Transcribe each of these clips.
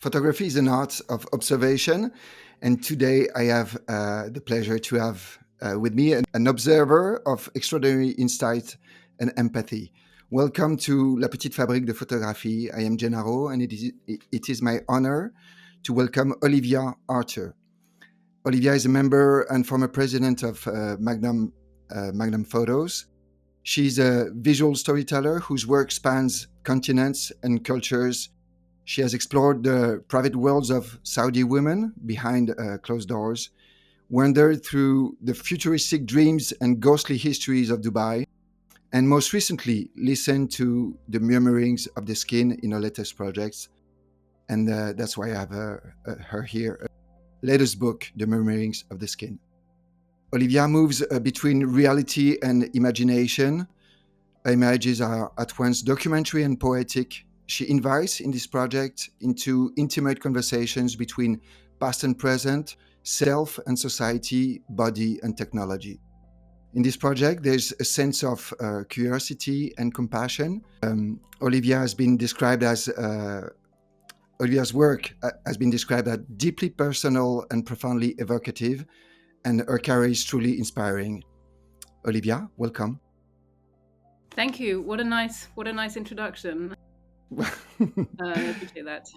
Photography is an art of observation, and today I have the pleasure to have with me an observer of extraordinary insight and empathy. Welcome to La Petite Fabrique de Photographie. I am Gennaro, and it is my honor to welcome Olivia Archer. Olivia is a member and former president of Magnum Photos. She's a visual storyteller whose work spans continents and cultures. She has explored the private worlds of Saudi women behind closed doors, wandered through the futuristic dreams and ghostly histories of Dubai, and most recently listened to the murmurings of the skin in her latest projects. And that's why I have her here. Latest book, The Murmurings of the Skin. Olivia moves between reality and imagination. Her images are at once documentary and poetic. She invites in this project into intimate conversations between past and present, self and society, body and technology. In this project, there's a sense of curiosity and compassion. Olivia's work has been described as deeply personal and profoundly evocative, and her career is truly inspiring. Olivia, welcome. Thank you. What a nice introduction. I appreciate that.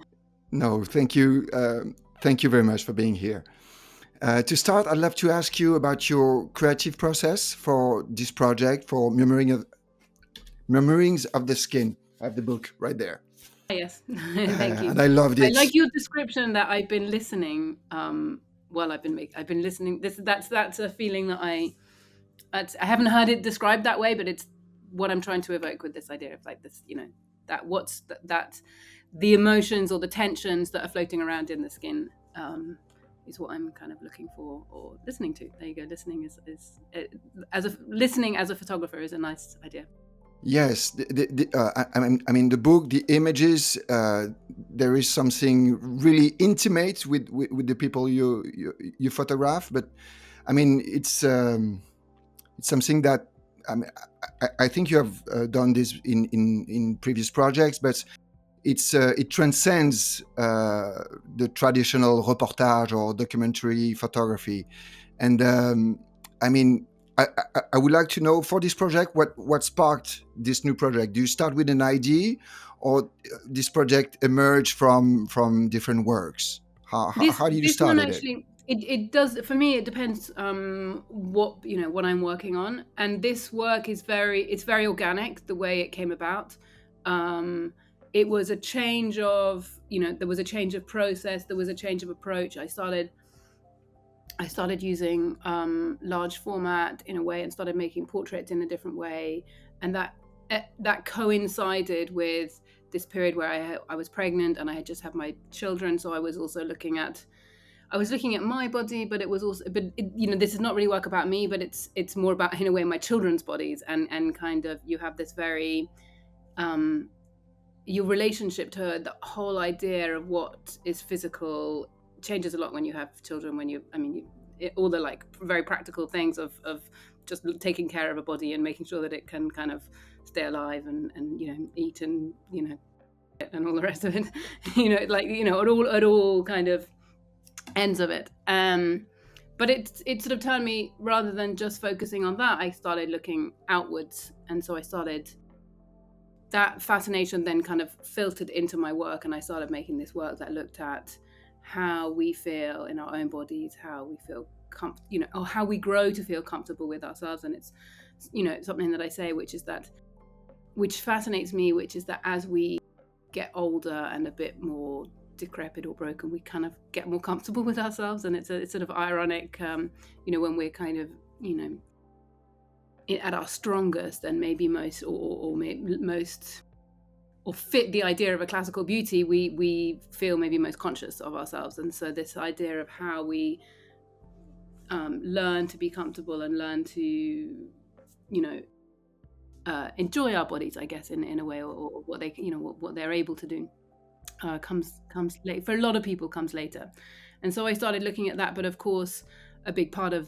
No, thank you. Thank you very much for being here. To start, I'd love to ask you about your creative process for this project, for Murmurings of the Skin. I have the book right there. Yes, thank you. And I loved it. I like your description that I've been listening while I've been listening. That's a feeling that I haven't heard it described that way, but it's what I'm trying to evoke with this idea of like this, that the emotions or the tensions that are floating around in the skin is what I'm kind of looking for or listening to. There you go. Listening listening as a photographer is a nice idea. Yes, I mean the book, the images. There is something really intimate with the people you photograph, but I mean it's something that I think you have done this in previous projects, but it transcends the traditional reportage or documentary photography, and I mean. I would like to know for this project what sparked this new project. Do you start with an idea, or this project emerged from different works? How did you This one start it? actually it does for me. It depends what I'm working on, and this work is very organic the way it came about. It was a change of there was a change of process, there was a change of approach. I started using large format in a way and started making portraits in a different way, and that coincided with this period where I was pregnant and I had just had my children. So I was also looking at my body, but it was also, this is not really work about me, but it's more about in a way my children's bodies, and kind of you have this very your relationship to the whole idea of what is physical changes a lot when you have children. All the like very practical things of just taking care of a body and making sure that it can kind of stay alive and eat and and all the rest of it. It all kind of ends of it. But it sort of turned me, rather than just focusing on that, I started looking outwards, and so that fascination then kind of filtered into my work, and I started making this work that looked at how we feel in our own bodies, how we feel or how we grow to feel comfortable with ourselves. And it's something that I say, which fascinates me, which is that as we get older and a bit more decrepit or broken, we kind of get more comfortable with ourselves. And it's sort of ironic, when we're kind of at our strongest and maybe most or fit the idea of a classical beauty, we feel maybe most conscious of ourselves. And so this idea of how we learn to be comfortable and learn to enjoy our bodies, I guess, in a way, or what they what they're able to do comes late. For a lot of people comes later. And so I started looking at that. But of course, a big part of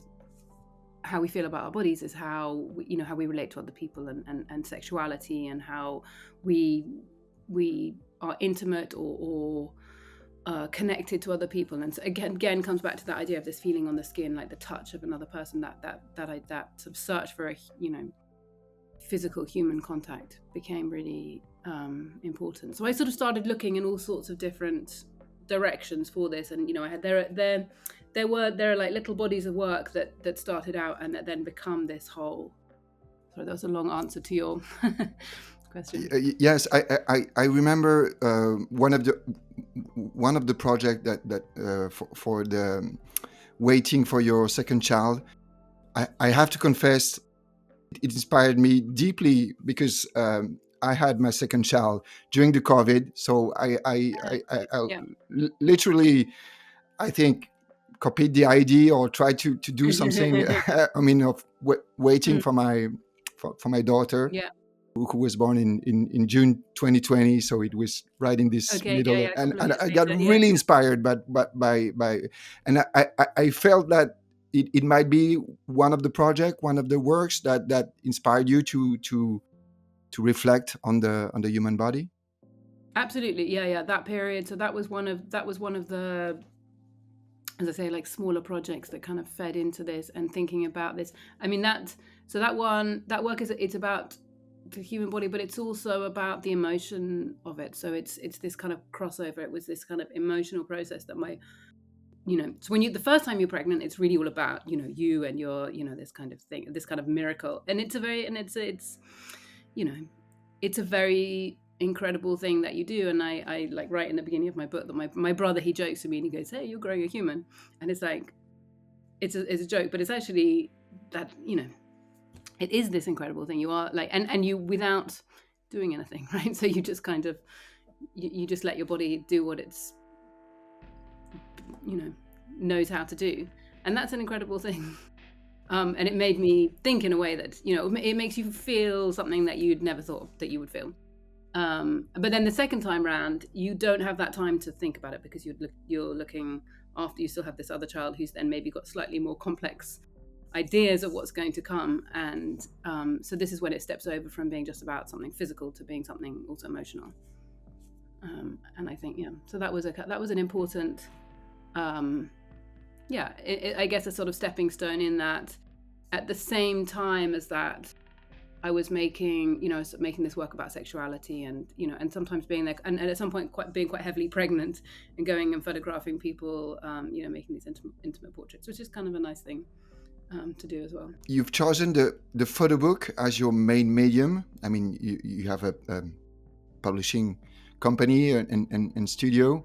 how we feel about our bodies is how we relate to other people, and sexuality, and how we are intimate or connected to other people. And so again comes back to that idea of this feeling on the skin, like the touch of another person, that sort of search for a physical human contact became really important. So I sort of started looking in all sorts of different directions for this, and I had there are like little bodies of work that started out and that then become this whole. Sorry, that was a long answer to your question. Yes, I remember one of the project that for the waiting for your second child. I have to confess, it inspired me deeply because I had my second child during the COVID. So I Yeah. literally, I think, copied the idea or tried to do something. I mean, of waiting for my daughter, Yeah. who was born in June 2020. So it was right in this Okay. Yeah. middle, Yeah. A and, couple of and years I got later. Yeah. really inspired, by, and I felt that it might be one of the works that inspired you to reflect on the human body. Absolutely. Yeah. Yeah. That period. So that was one of the, as I say, like smaller projects that kind of fed into this and thinking about this. I mean, that work it's about the human body, but it's also about the emotion of it. So it's this kind of crossover. It was this kind of emotional process that so when the first time you're pregnant, it's really all about, you and your, this kind of thing, this kind of miracle. And it's you know, it's a very incredible thing that you do. And I like right in the beginning of my book that my brother, he jokes to me and he goes, "Hey, you're growing a human." And it's like, it's a joke, but it's actually that, it is this incredible thing. You are like, and you, without doing anything, right? So you just kind of, you just let your body do what it's, knows how to do. And that's an incredible thing. And it made me think in a way that, it makes you feel something that you'd never thought that you would feel. But then the second time round, you don't have that time to think about it because you're looking after you still have this other child who's then maybe got slightly more complex ideas of what's going to come. And so this is when it steps over from being just about something physical to being something also emotional. And I think, so that was an important, I guess a sort of stepping stone in that. At the same time as that, I was making this work about sexuality and, and sometimes being there, and at some point being quite heavily pregnant and going and photographing people, making these intimate portraits, which is kind of a nice thing to do as well. You've chosen the photo book as your main medium. I mean, you have a publishing company and studio.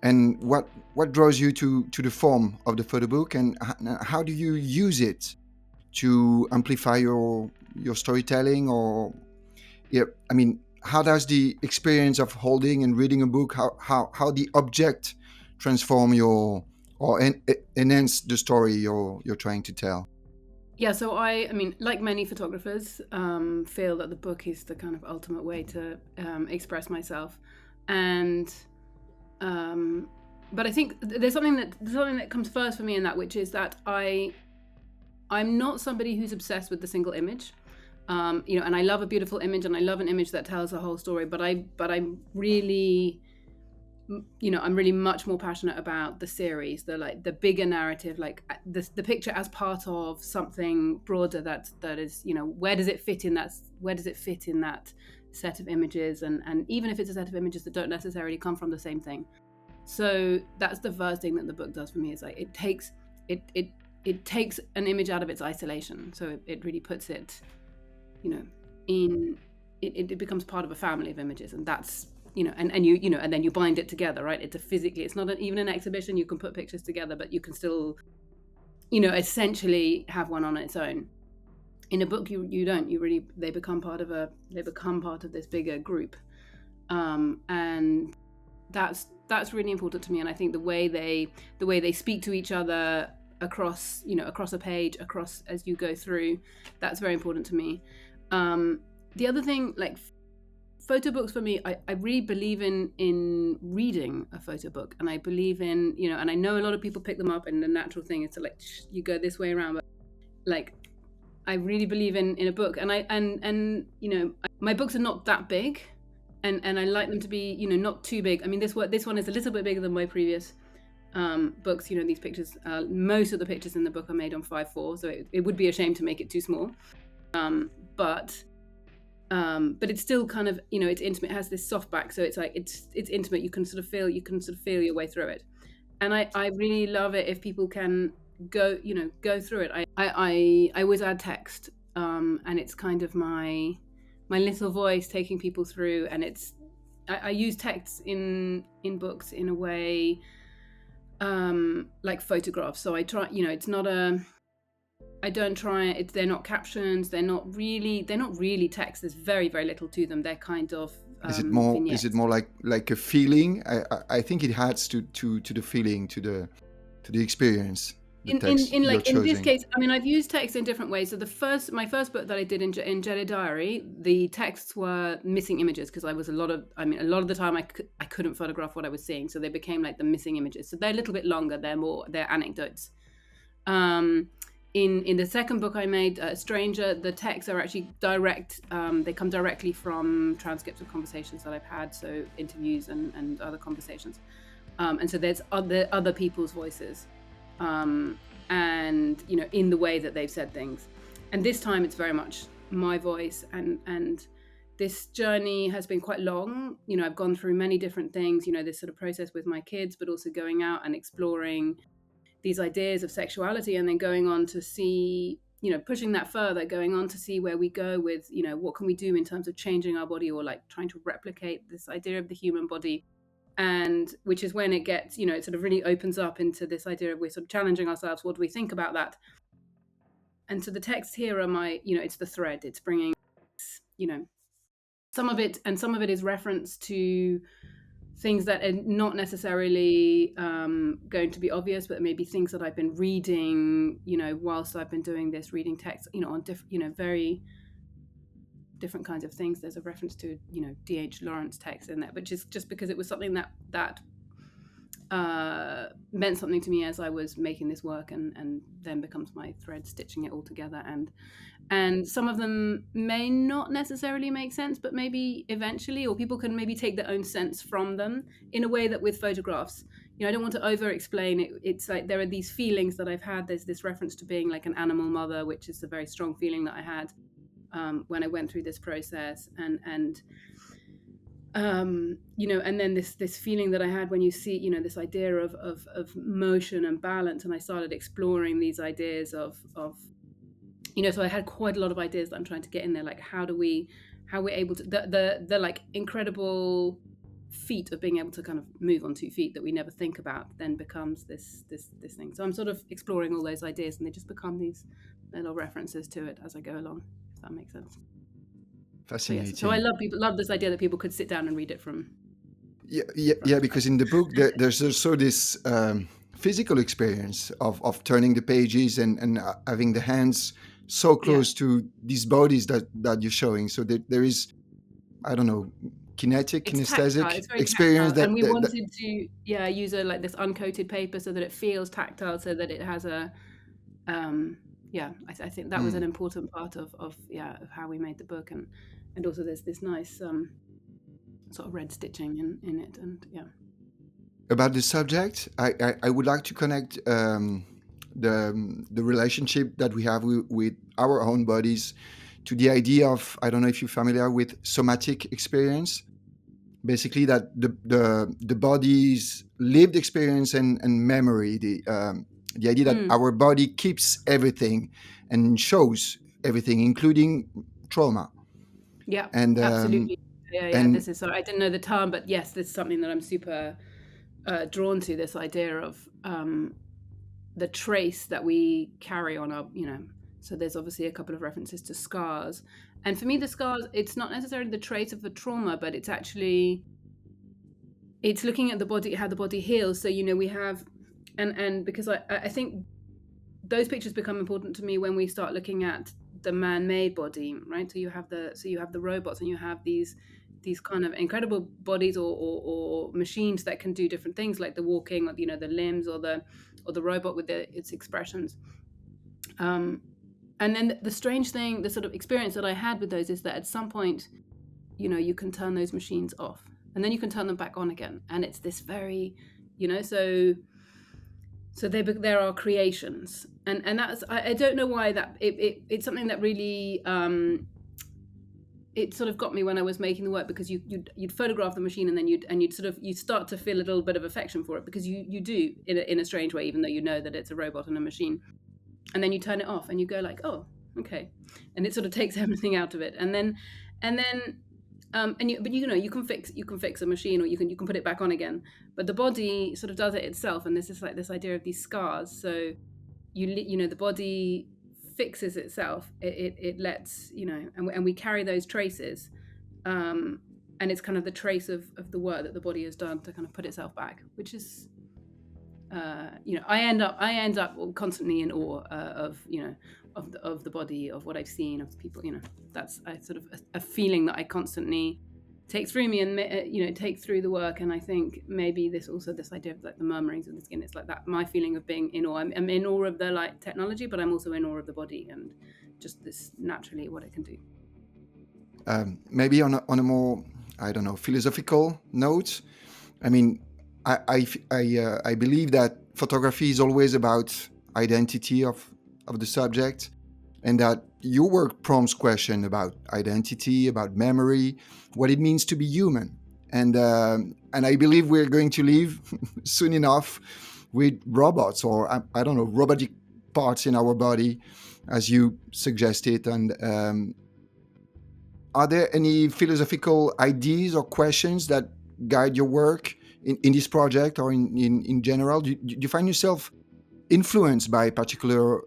And what draws you to the form of the photo book, and how do you use it to amplify your storytelling? Or I mean, how does the experience of holding and reading a book, how the object transform enhance the story you're trying to tell? Yeah, so I mean, like many photographers, feel that the book is the kind of ultimate way to express myself, and but I think there's something that comes first for me in that, which is that I'm not somebody who's obsessed with the single image, and I love a beautiful image and I love an image that tells a whole story, but I'm really, I'm really much more passionate about the series, the bigger narrative, like the picture as part of something broader that is, where does it fit in that set of images, and even if it's a set of images that don't necessarily come from the same thing. So that's the first thing that the book does for me, is like it takes an image out of its isolation. So it really puts it, it becomes part of a family of images, and that's, and you, and then you bind it together, right? It's not even an exhibition. You can put pictures together, but you can still, essentially have one on its own. In a book, you don't. They become part of this bigger group, and that's really important to me. And I think the way they speak to each other across a page, as you go through, that's very important to me. The other thing, like photo books for me, I really believe in reading a photo book, and I believe in, and I know a lot of people pick them up, and the natural thing is to like you go this way around, but like I really believe in a book, and my books are not that big, and I like them to be, you know, not too big. I mean, this one is a little bit bigger than my previous books. You know, these pictures, most of the pictures in the book are made on 5:4, so it would be a shame to make it too small. But it's still kind of, you know, it's intimate. It has this soft back, so it's like it's intimate. You can sort of feel your way through it, and I really love it if people can go through it. I always add text, and it's kind of my little voice taking people through, and I use text in books in a way like photographs. So I try, you know, it's not I don't try it. They're not captions. They're not really text. There's very, very little to them. They're kind of vignettes. Is it more like a feeling? I think it adds to the feeling, to the experience. The text In you're in this choosing. case, I mean, I've used text in different ways. So my first book that I did in Jedi Diary, the texts were missing images because a lot of the time I couldn't photograph what I was seeing, so they became like the missing images. So they're a little bit longer. They're anecdotes. In the second book I made, Stranger, the texts are actually direct. They come directly from transcripts of conversations that I've had, so interviews and other conversations. And so there's other people's voices. And, you know, in the way that they've said things. And this time it's very much my voice, and this journey has been quite long. You know, I've gone through many different things, you know, this sort of process with my kids, but also going out and exploring these ideas of sexuality, and then going on to see, you know, pushing that further, going on to see where we go with, you know, what can we do in terms of changing our body, or like trying to replicate this idea of the human body. And which is when it gets, you know, it sort of really opens up into this idea of we're sort of challenging ourselves. What do we think about that? And so the text here are my, you know, it's the thread. It's bringing, you know, some of it is reference to things that are not necessarily going to be obvious, but maybe things that I've been reading, you know, whilst I've been doing this, reading text, you know, on very different kinds of things. There's a reference to, you know, D.H. Lawrence text in there, but just because it was something that meant something to me as I was making this work, and then becomes my thread stitching it all together. And some of them may not necessarily make sense, but maybe eventually, or people can maybe take their own sense from them, in a way that with photographs, you know, I don't want to over explain it. It's like there are these feelings that I've had. There's this reference to being like an animal mother, which is a very strong feeling that I had when I went through this process, and you know, and then this feeling that I had when you see, you know, this idea of motion and balance, and I started exploring these ideas of, you know, so I had quite a lot of ideas that I'm trying to get in there, like how we're able to, the like incredible feat of being able to kind of move on 2 feet that we never think about, then becomes this thing. So I'm sort of exploring all those ideas, and they just become these little references to it as I go along, if that makes sense. Fascinating. So I love this idea that people could sit down and read it from. Yeah, because in the book there's also this physical experience of turning the pages and having the hands so close to these bodies that you're showing. So there is, I don't know, kinesthetic It's very experience tactile, and we that wanted to use this uncoated paper so that it feels tactile, so that it has a I think that was an important part of how we made the book, and also there's this nice sort of red stitching in it, and About the subject, I would like to connect the relationship that we have with our own bodies to the idea of, I don't know if you're familiar with somatic experience. Basically, that the body's lived experience and memory, the idea that our body keeps everything and shows everything, including trauma. yeah, And absolutely. and This is, so I didn't know the term, but yes, this is something that I'm super drawn to, this idea of the trace that we carry on our, you know. So there's obviously a couple of references to scars, and for me the scars, it's not necessarily the trace of the trauma, but it's actually, it's looking at the body, how the body heals. So, you know, we have, and because I think those pictures become important to me when we start looking at the man-made body, right? So you have the robots, and you have these kind of incredible bodies, or machines that can do different things, like the walking, or, you know, the limbs, or the robot with its expressions. And then the strange thing, the sort of experience that I had with those, is that at some point you can turn those machines off, and then you can turn them back on again, and it's this very, so there are creations, and that's, I don't know why that it's something that really it sort of got me when I was making the work, because you'd photograph the machine, and then you'd start to feel a little bit of affection for it, because you do, in a strange way, even though you know that it's a robot and a machine, and then you turn it off and you go like, oh, okay, and it sort of takes everything out of it, and then but you can fix a machine, or you can put it back on again, but the body sort of does it itself, and this is like this idea of these scars. So the body fixes itself. It lets, and we carry those traces, and it's kind of the trace of the work that the body has done to kind of put itself back, which is I end up constantly in awe of the body, of what I've seen, of the people. That's sort of a feeling that I constantly take through me, and take through the work. And I think maybe this idea of like the murmurings of the skin, it's like that, my feeling of being in awe. I'm in awe of the like technology, but I'm also in awe of the body, and just this naturally what it can do. Maybe on a more, I don't know, philosophical note. I mean, I believe that photography is always about identity of the subject, and that your work prompts question about identity, about memory, what it means to be human. And I believe we're going to live soon enough with robots, or I don't know, robotic parts in our body, as you suggested. And are there any philosophical ideas or questions that guide your work in this project, or in general? Do you find yourself influenced by particular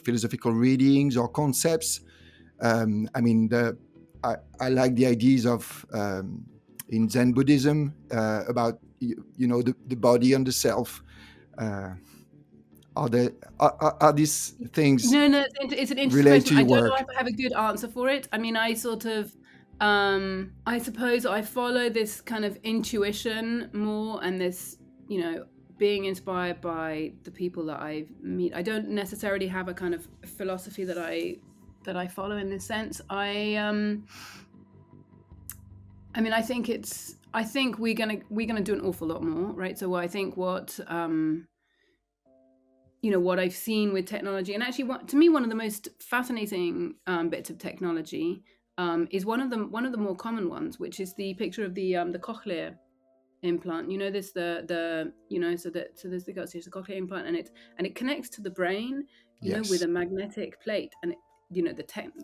philosophical readings or concepts? I mean, I like the ideas of in Zen Buddhism about the body and the self. Are these things No, it's an interesting related question. to I your don't know work? if I have a good answer for it. I mean, I sort of, I suppose I follow this kind of intuition more, and this, being inspired by the people that I meet. I don't necessarily have a kind of philosophy that I follow in this sense. I mean, I think we're gonna do an awful lot more, right? So I think what I've seen with technology, and actually, to me, one of the most fascinating bits of technology is one of the more common ones, which is the picture of the cochlear implant. This so there's the cochlear implant, and it connects to the brain, with Yes, a magnetic plate, and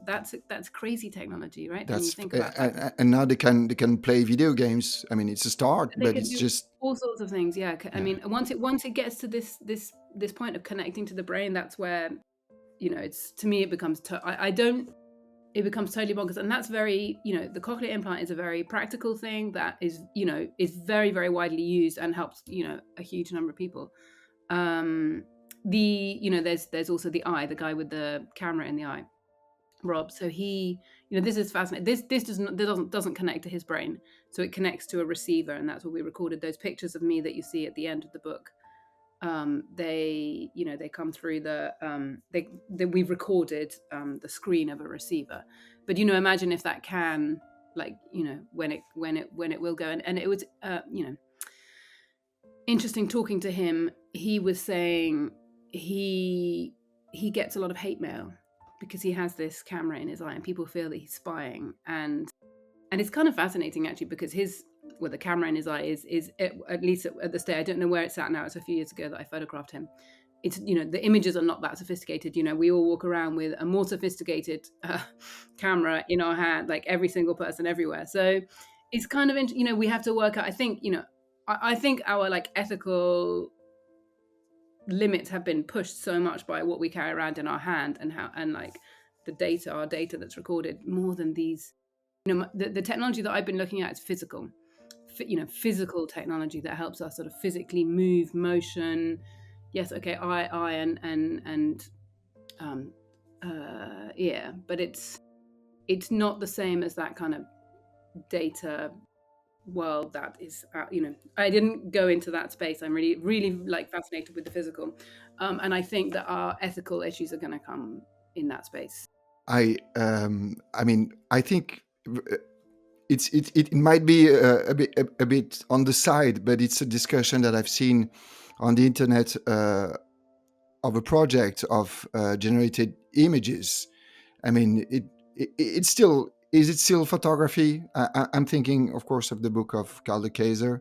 that's crazy technology, right? And you that's think about that. and now they can play video games. I mean, it's a start, They but can it's do just all sorts of things. Yeah, I yeah. mean, once it gets to this point of connecting to the brain, that's where, it's, to me, it becomes I don't it becomes totally bonkers. And that's very, the cochlear implant is a very practical thing that is very, very widely used and helps, a huge number of people. There's also the eye, the guy with the camera in the eye, Rob. So he, this is fascinating. This doesn't connect to his brain, so it connects to a receiver, and that's what we recorded. Those pictures of me that you see at the end of the book, they come through we've recorded the screen of a receiver. But imagine if that can, like, when it will go. And it was interesting talking to him. He was saying he gets a lot of hate mail because he has this camera in his eye, and people feel that he's spying. And it's kind of fascinating, actually, because the camera in his eye is at least at the stage, I don't know where it's at now, it's a few years ago that I photographed him. It's, the images are not that sophisticated. We all walk around with a more sophisticated camera in our hand, like every single person everywhere. So it's kind of, we have to work out, I think, I think our like ethical limits have been pushed so much by what we carry around in our hand, and like our data that's recorded, more than these. The technology that I've been looking at is physical technology that helps us sort of physically move, motion. Yes, okay, I and yeah, but it's not the same as that kind of data world that is I didn't go into that space. I'm really, really like fascinated with the physical, and I think that our ethical issues are going to come in that space. I mean, I think it might be a bit on the side, but it's a discussion that I've seen on the internet of a project of generated images. I mean, it's still, is it still photography? I'm thinking, of course, of the book of Carl de Keyser.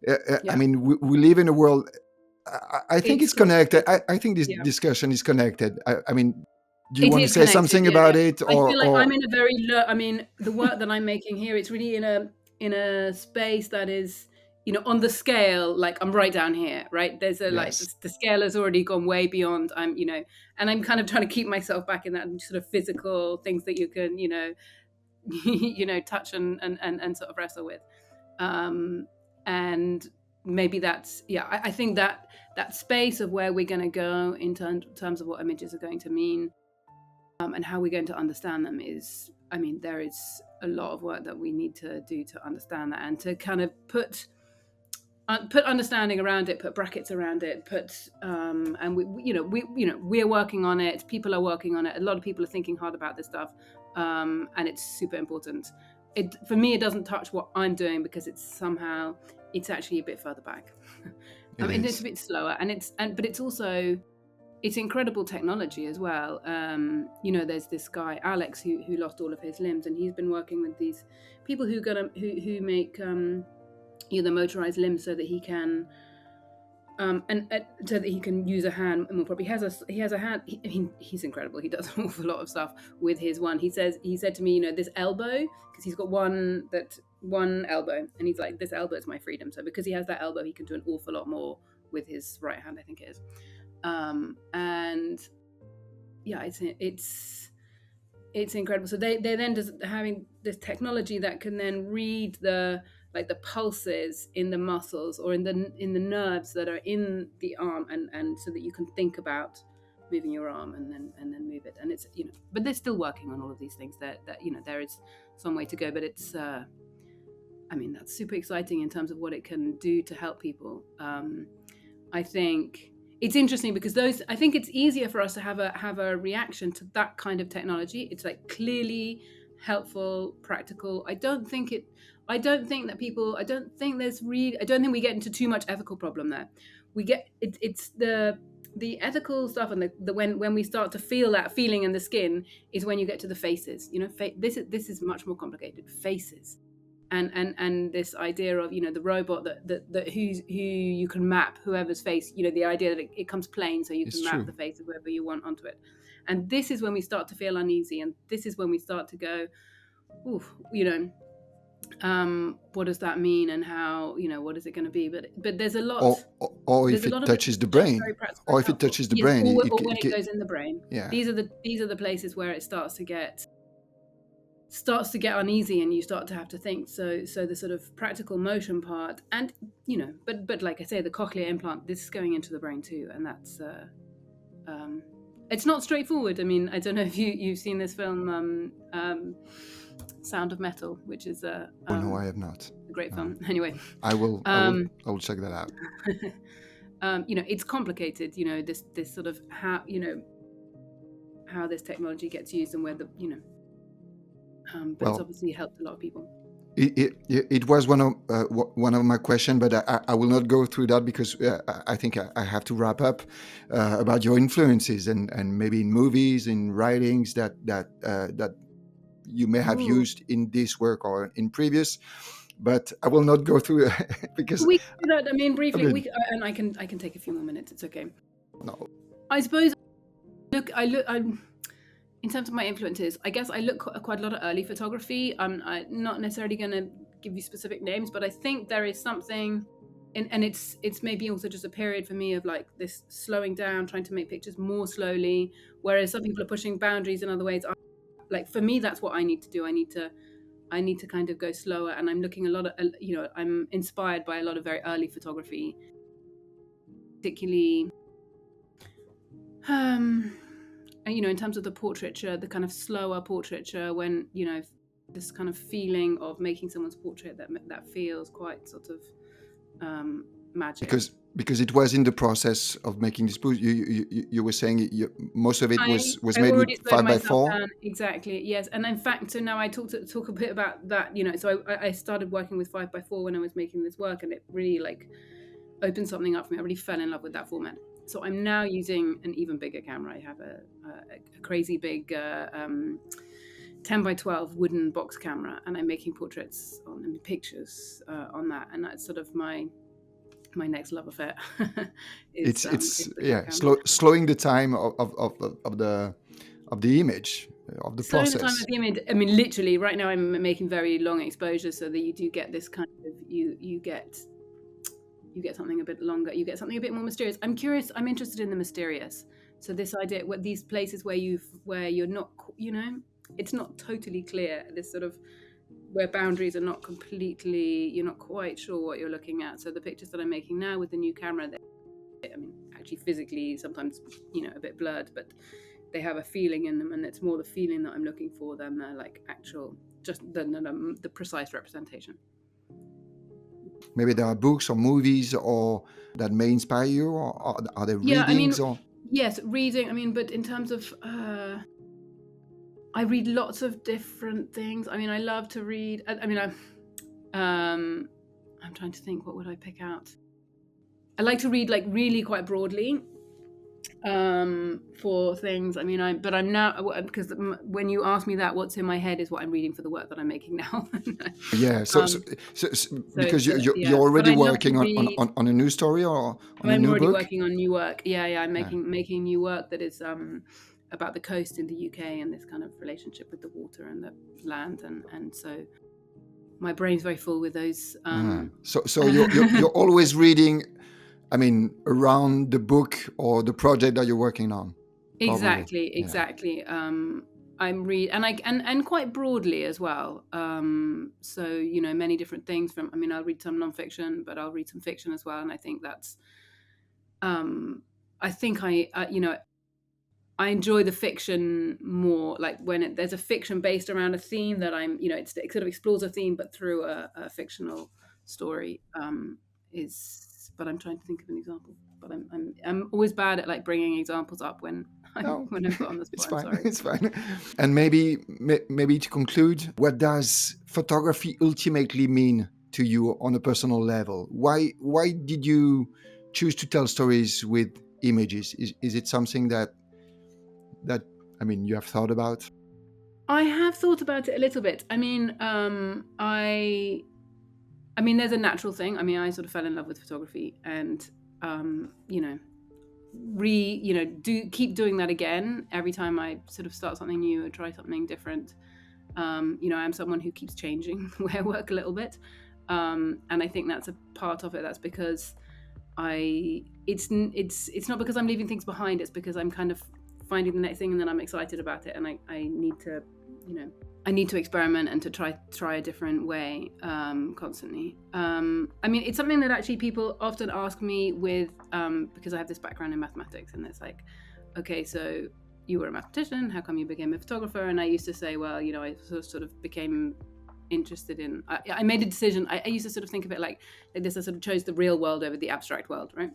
I Yeah, mean, we live in a world. I think it's it's sort of, connected. I think this yeah. discussion is connected. I mean, do you It want to is say connected, something yeah, about yeah. it, I feel like I'm or in a very low. I mean, the work that I'm making here, it's really in a space that is, on the scale. Like I'm right down here, right? There's a like yes, the scale has already gone way beyond. And I'm kind of trying to keep myself back in that sort of physical things that you can, touch and sort of wrestle with. And maybe that's, yeah. I think that space of where we're going to go in terms of what images are going to mean, and how we're going to understand them is, I mean, there is a lot of work that we need to do to understand that, and to kind of put understanding around it, put brackets around it, and we're working on it. People are working on it. A lot of people are thinking hard about this stuff, and it's super important. For me, it doesn't touch what I'm doing because it's actually a bit further back. it It's a is. bit slower, but it's also, it's incredible technology as well. There's this guy Alex who lost all of his limbs, and he's been working with these people who make the motorized limbs so that he can so that he can use a hand more properly. He has a hand. He's incredible. He does an awful lot of stuff with his one. He said to me, this elbow, because he's got one elbow, and he's like, this elbow is my freedom. So because he has that elbow, he can do an awful lot more with his right hand, I think it is. And yeah, it's incredible. So they're then just having this technology that can then read the pulses in the muscles or in the nerves that are in the arm, and so that you can think about moving your arm and then move it. And it's, but they're still working on all of these things. That there is some way to go, but it's I mean, that's super exciting in terms of what it can do to help people. I think it's interesting because I think it's easier for us to have a reaction to that kind of technology. It's like clearly helpful, practical. I don't think we get into too much ethical problem there. We get it's the ethical stuff, and the when we start to feel that feeling in the skin is when you get to the faces. This is much more complicated. Faces. And this idea of the robot that who you can map whoever's face, the idea that it comes plain, so you It's can map true. the face of whoever you want onto it. And this is when we start to feel uneasy, and this is when we start to go, ooh, what does that mean, and how, what is it going to be? But there's a lot Or there's if a it lot of it touches the just brain, very practical or and if it helpful. touches the Yes, brain, or when it goes in the brain. yeah. These are the places where it starts to get uneasy, and you start to have to think. So the sort of practical motion part, and but like I say, the cochlear implant, this is going into the brain too, and that's it's not straightforward. I mean, I don't know if you've seen this film, Sound of Metal, which is Oh no, I have not. a great No, film. Anyway, I will. um, I will check that out. it's complicated. This sort of how this technology gets used, and where but it's Well, obviously helped a lot of people. it was one of my questions, but I will not go through that because I think I have to wrap up about your influences and maybe in movies, in writings that you may have Ooh. used in this work or in previous. But I will not go through because We can do that. I mean, I briefly. mean, And I can take a few more minutes. It's okay. no, I suppose. I'm in terms of my influences. I guess I look quite a lot at early photography. I'm not necessarily going to give you specific names, but I think there is something, and it's maybe also just a period for me of like this slowing down, trying to make pictures more slowly. Whereas some people are pushing boundaries in other ways. Like for me, that's what I need to do. I need to kind of go slower, and I'm looking a lot at, I'm inspired by a lot of very early photography, particularly in terms of the portraiture, the kind of slower portraiture, when this kind of feeling of making someone's portrait that feels quite sort of magic. Because it was in the process of making this book. You were saying most of it was I made with already slowed five by myself four. down. Exactly. Yes. And in fact, so now I talk a bit about that, so I started working with 5x4 when I was making this work, and it really like opened something up for me. I really fell in love with that format. So I'm now using an even bigger camera. I have a crazy big 10 by 12 wooden box camera, and I'm making portraits and pictures on that. And that's sort of my next love affair is It's the bigger yeah, camera. slowing the time of the image, of the Slowing the time of process. the image. I mean, literally, right now I'm making very long exposures so that you do get this kind of you get something a bit longer. You get something a bit more mysterious. I'm curious. I'm interested in the mysterious. So this idea, what these places where you're not, it's not totally clear. This sort of where boundaries are not completely, you're not quite sure what you're looking at. So the pictures that I'm making now with the new camera, I mean, actually physically sometimes, a bit blurred, but they have a feeling in them, and it's more the feeling that I'm looking for than the like actual, just the precise representation. Maybe there are books or movies or that may inspire you, or are there Yeah, I mean, readings or? yes, reading. I mean, but in terms of, I read lots of different things. I mean, I love to read. I mean, I'm trying to think. What would I pick out? I like to read like really quite broadly for things. I mean, I'm now, because when you ask me that, what's in my head is what I'm reading for the work that I'm making now. Yeah, um, so because it's you're yeah, but already I love to working read. on a new story or on a I'm new already book. working on new work. Yeah, I'm Yeah. making new work that is about the coast in the UK and this kind of relationship with the water and the land, and so my brain's very full with those. So you're always reading. I mean, around the book or the project that you're working on, probably. Yeah. Exactly. I'm read and and quite broadly as well. So many different things. From, I mean, I'll read some nonfiction, but I'll read some fiction as well. And I think that's, I think I enjoy the fiction more. Like when there's a fiction based around a theme that it sort of explores a theme, but through a fictional story. But I'm trying to think of an example. But I'm always bad at like bringing examples up when No, I'm put on the it's spot. I'm fine. sorry. It's fine. And maybe to conclude, what does photography ultimately mean to you on a personal level? Why did you choose to tell stories with images? Is it something that I mean you have thought about? I have thought about it a little bit. I mean, I mean, there's a natural thing. I mean, I sort of fell in love with photography, and you know, do keep doing that again every time I sort of start something new or try something different. I'm someone who keeps changing the way I work a little bit, and I think that's a part of it. That's because it's not because I'm leaving things behind. It's because I'm kind of finding the next thing, and then I'm excited about it, and I need to, I need to experiment and to try a different way constantly. I mean, it's something that actually people often ask me with, because I have this background in mathematics, and it's like, okay, so you were a mathematician, how come you became a photographer? And I used to say, well, I sort of became interested in, I made a decision. I used to sort of think of it like this. I sort of chose the real world over the abstract world, right?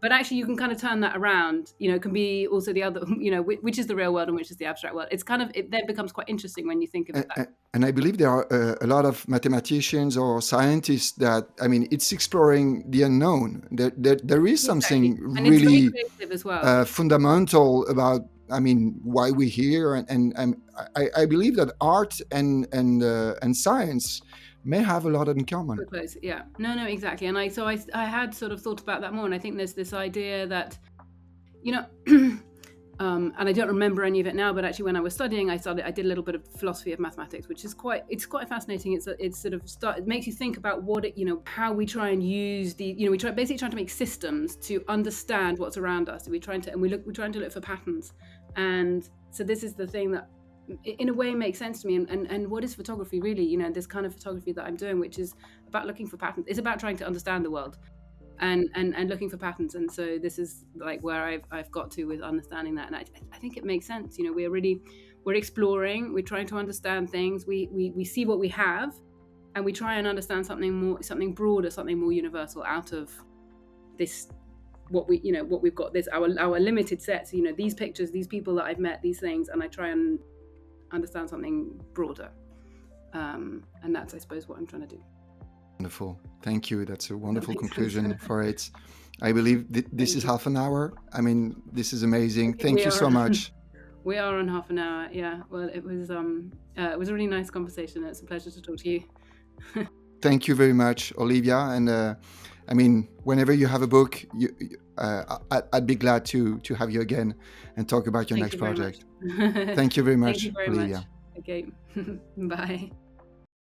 But actually you can kind of turn that around. It can be also the other, which is the real world and which is the abstract world. It's kind of, it then becomes quite interesting when you think of it that way. And I believe there are a lot of mathematicians or scientists that, I mean, it's exploring the unknown. There is something Exactly. And it's very really creative as well. fundamental about, I mean, why we're here. And I believe that art and science may have a lot in common. Close, yeah. No, exactly. And I had sort of thought about that more, and I think there's this idea that, and I don't remember any of it now, but actually when I was studying, I did a little bit of philosophy of mathematics, which is quite fascinating. It's sort of it makes you think about what it, how we try and use we try to make systems to understand what's around us. We're trying to look for patterns. And so this is the thing that in a way makes sense to me. And what is photography really? This kind of photography that I'm doing, which is about looking for patterns. It's about trying to understand the world and looking for patterns. And so this is like where I've got to with understanding that. And I think it makes sense. We're exploring, we're trying to understand things. We see what we have, and we try and understand something broader, something more universal out of this, what we've got, this our limited sets, these pictures, these people that I've met, these things, and I try and understand something broader, and that's, I suppose, what I'm trying to do. Wonderful. Thank you. That's a wonderful conclusion Sense. for it. I believe this is half an hour. I mean, this is amazing. Thank you so much. We are on half an hour. Yeah. Well, it was a really nice conversation. It's a pleasure to talk to you. Thank you very much, Olivia. And I mean, whenever you have a book, I'd be glad to have you again and talk about your next project. Thank you very much, Thank you very Olivia. much. Okay. Bye.